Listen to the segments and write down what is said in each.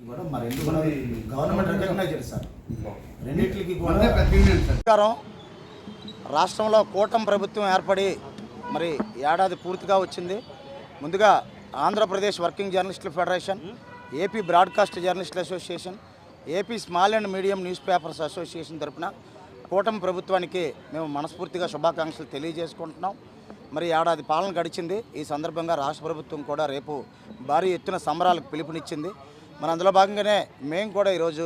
కూడా మరి ఎందుకు గవర్నమెంట్ రికగ్నైజ్ చేస్తారు రెండింటికి కూడా. రాష్ట్రంలో కూటమి ప్రభుత్వం ఏర్పడి మరి ఏడాది పూర్తిగా వచ్చింది. ముందుగా ఆంధ్రప్రదేశ్ వర్కింగ్ జర్నలిస్టుల ఫెడరేషన్, ఏపీ బ్రాడ్కాస్ట్ జర్నలిస్టుల association, AP small and medium news papers association తరఫున కూటమి ప్రభుత్వానికి మేము మనస్ఫూర్తిగా శుభాకాంక్షలు తెలియజేసుకుంటున్నాం. మరి ఏడాది పాలన గడిచింది. ఈ సందర్భంగా రాష్ట్ర ప్రభుత్వం కూడా రేపు భారీ ఎత్తున సంబరాలకు పిలుపునిచ్చింది. మరి అందులో భాగంగానే మేము కూడా ఈరోజు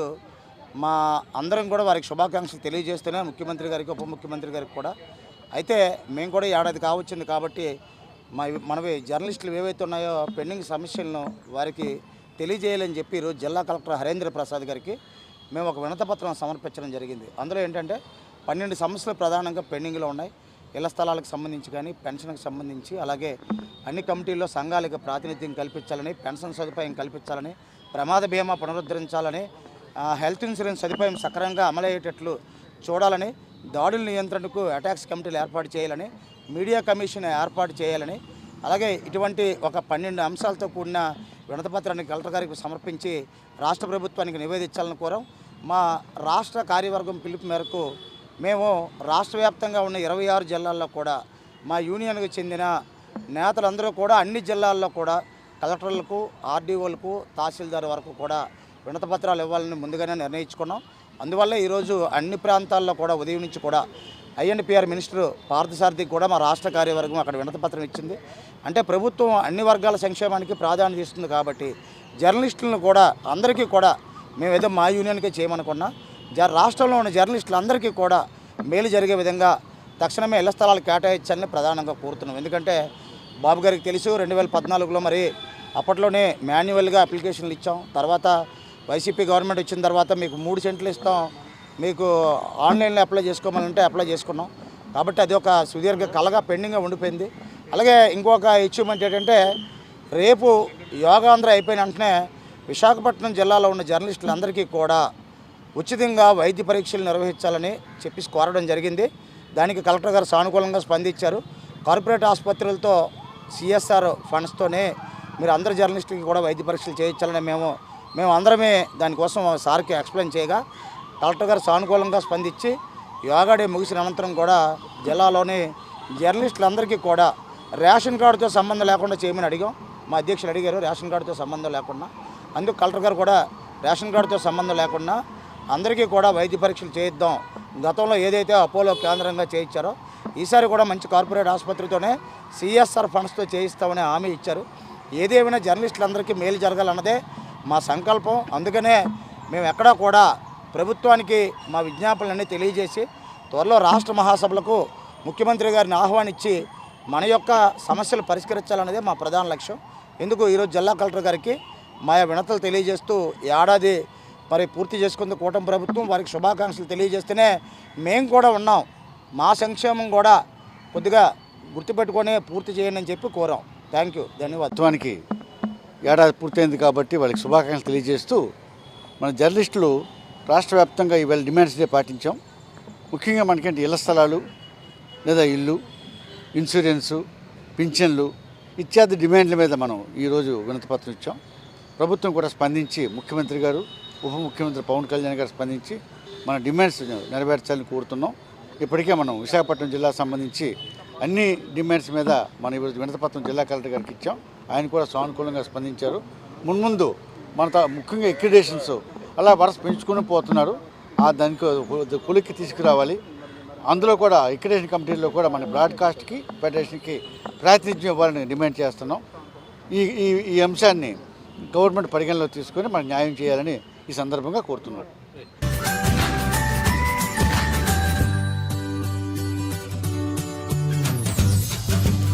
మా అందరం కూడా వారికి శుభాకాంక్షలు తెలియజేస్తూనే ముఖ్యమంత్రి గారికి, ఉప ముఖ్యమంత్రి గారికి కూడా. అయితే మేము కూడా ఏడాది కావచ్చింది కాబట్టి మనవి జర్నలిస్టులు ఏవైతే ఉన్నాయో పెండింగ్ సమస్యలను వారికి తెలియజేయాలని చెప్పి ఈరోజు జిల్లా కలెక్టర్ హరేంద్ర ప్రసాద్ గారికి మేము ఒక వినతిపత్రం సమర్పించడం జరిగింది. అందులో ఏంటంటే 12 సమస్యలు ప్రధానంగా పెండింగ్లో ఉన్నాయి. ఇళ్ల స్థలాలకు సంబంధించి కానీ, పెన్షన్కి సంబంధించి, అలాగే అన్ని కమిటీల్లో సంఘాలకు ప్రాతినిధ్యం కల్పించాలని, పెన్షన్ సదుపాయం కల్పించాలని, ప్రమాద బీమా పునరుద్ధరించాలని, హెల్త్ ఇన్సూరెన్స్ సదుపాయం సక్రమంగా అమలయ్యేటట్లు చూడాలని, దాడుల నియంత్రణకు అటాక్స్ కమిటీలు ఏర్పాటు చేయాలని, మీడియా కమిషన్ ఏర్పాటు చేయాలని, అలాగే ఇటువంటి ఒక 12 అంశాలతో కూడిన వినతిపత్రాన్ని కలెక్టర్ గారికి సమర్పించి రాష్ట్ర ప్రభుత్వానికి నివేదించాలని కోరాం. మా రాష్ట్ర కార్యవర్గం పిలుపు మేరకు మేము రాష్ట్ర వ్యాప్తంగా ఉన్న 26 జిల్లాల్లో కూడా మా యూనియన్కు చెందిన నేతలందరూ కూడా అన్ని జిల్లాల్లో కూడా కలెక్టర్లకు, ఆర్డీఓలకు, తహసీల్దార్ వరకు కూడా వినతిపత్రాలు ఇవ్వాలని ముందుగానే నిర్ణయించుకున్నాం. అందువల్ల ఈరోజు అన్ని ప్రాంతాల్లో కూడా ఉదయం నుంచి కూడా ఐఎన్పిఆర్ మినిస్టర్ పార్థసారథికి కూడా మా రాష్ట్ర కార్యవర్గం అక్కడ వినతిపత్రం ఇచ్చింది. అంటే ప్రభుత్వం అన్ని వర్గాల సంక్షేమానికి ప్రాధాన్యత ఇస్తుంది కాబట్టి జర్నలిస్టులను కూడా అందరికీ కూడా మేము ఏదో మా యూనియన్కే చేయమనుకున్నా రాష్ట్రంలో ఉన్న జర్నలిస్టులందరికీ కూడా మేలు జరిగే విధంగా తక్షణమే ఇళ్ల స్థలాలు కేటాయించాలని ప్రధానంగా కోరుతున్నాం. ఎందుకంటే బాబు గారికి తెలుసు 2014లో మరి అప్పట్లోనే మాన్యువల్గా అప్లికేషన్లు ఇచ్చాం. తర్వాత వైసీపీ గవర్నమెంట్ వచ్చిన తర్వాత మీకు 3 సెంట్లు ఇస్తాం, మీకు ఆన్లైన్లో అప్లై చేసుకోవాలంటే అప్లై చేసుకున్నాం. కాబట్టి అది ఒక సుదీర్ఘ కళగా పెండింగ్గా ఉండిపోయింది. అలాగే ఇంకొక అచీవ్మెంట్ ఏంటంటే రేపు యోగాంధ్ర అయిపోయిన వెంటనే విశాఖపట్నం జిల్లాలో ఉన్న జర్నలిస్టులందరికీ కూడా ఉచితంగా వైద్య పరీక్షలు నిర్వహించాలని చెప్పి కోరడం జరిగింది. దానికి కలెక్టర్ గారు సానుకూలంగా స్పందించారు. కార్పొరేట్ ఆసుపత్రులతో సిఎస్ఆర్ ఫండ్స్తోనే మీరు అందరు జర్నలిస్టులకి కూడా వైద్య పరీక్షలు చేయించాలని మేము అందరమే దానికోసం సార్కి ఎక్స్ప్లెయిన్ చేయగా కలెక్టర్ గారు సానుకూలంగా స్పందించి యోగా డే ముగిసిన అనంతరం కూడా జిల్లాలోని జర్నలిస్టులందరికీ కూడా రేషన్ కార్డుతో సంబంధం లేకుండా చేయమని అడిగాం. మా అధ్యక్షులు అడిగారు రేషన్ కార్డుతో సంబంధం లేకుండా. అందుకు కలెక్టర్ గారు కూడా రేషన్ కార్డుతో సంబంధం లేకుండా అందరికీ కూడా వైద్య పరీక్షలు చేయిద్దాం. గతంలో ఏదైతే అపోలో కేంద్రంగా చేయించారో ఈసారి కూడా మంచి కార్పొరేట్ ఆసుపత్రితోనే సిఎస్ఆర్ ఫండ్స్తో చేయిస్తామని హామీ ఇచ్చారు. ఏదేమైనా జర్నలిస్టులందరికీ మేలు జరగాలన్నదే మా సంకల్పం. అందుకనే మేము ఎక్కడా కూడా ప్రభుత్వానికి మా విజ్ఞాపనలన్నీ తెలియజేసి త్వరలో రాష్ట్ర మహాసభలకు ముఖ్యమంత్రి గారిని ఆహ్వానించి మన యొక్క సమస్యలు పరిష్కరించాలన్నదే మా ప్రధాన లక్ష్యం. ఎందుకు ఈరోజు జిల్లా కలెక్టర్ గారికి మా వినతులు తెలియజేస్తూ ఏడాది మరి పూర్తి చేసుకుంది కూటమి ప్రభుత్వం, వారికి శుభాకాంక్షలు తెలియజేస్తేనే మేము కూడా ఉన్నాం. మా సంక్షేమం కూడా కొద్దిగా గుర్తుపెట్టుకొని పూర్తి చేయండి అని చెప్పి కోరాం. Thank you, ధన్యవాదానికి. ఏడాది పూర్తయింది కాబట్టి వాళ్ళకి శుభాకాంక్షలు తెలియజేస్తూ మన జర్నలిస్టులు రాష్ట్ర వ్యాప్తంగా ఇవాళ డిమాండ్స్ డే పాటించాం. ముఖ్యంగా మనకేంటి ఇళ్ల స్థలాలు లేదా ఇల్లు, ఇన్సూరెన్సు, పింఛన్లు ఇత్యాది డిమాండ్ల మీద మనం ఈరోజు వినతిపత్రం ఇచ్చాం. ప్రభుత్వం కూడా స్పందించి ముఖ్యమంత్రి గారు, ఉప ముఖ్యమంత్రి పవన్ కళ్యాణ్ గారు స్పందించి మన డిమాండ్స్ నెరవేర్చాలని కోరుతున్నాం. ఇప్పటికే మనం విశాఖపట్నం జిల్లాకు సంబంధించి అన్ని డిమాండ్స్ మీద మనం ఈరోజు వినతిపత్రం జిల్లా కలెక్టర్ గారికి ఇచ్చాం. ఆయన కూడా సానుకూలంగా స్పందించారు. మున్ముందు మన ముఖ్యంగా ఎక్రిడేషన్స్ అలా వరుస పెంచుకుని పోతున్నారు. దానికి కొలిక్కి తీసుకురావాలి. అందులో కూడా ఎక్రిడేషన్ కమిటీల్లో కూడా మన బ్రాడ్కాస్ట్కి, ఫెడరేషన్కి ప్రాతినిధ్యం ఇవ్వాలని డిమాండ్ చేస్తున్నాం. ఈ అంశాన్ని గవర్నమెంట్ పరిగణలో తీసుకొని మనకు న్యాయం చేయాలని ఈ సందర్భంగా కోరుతున్నారు.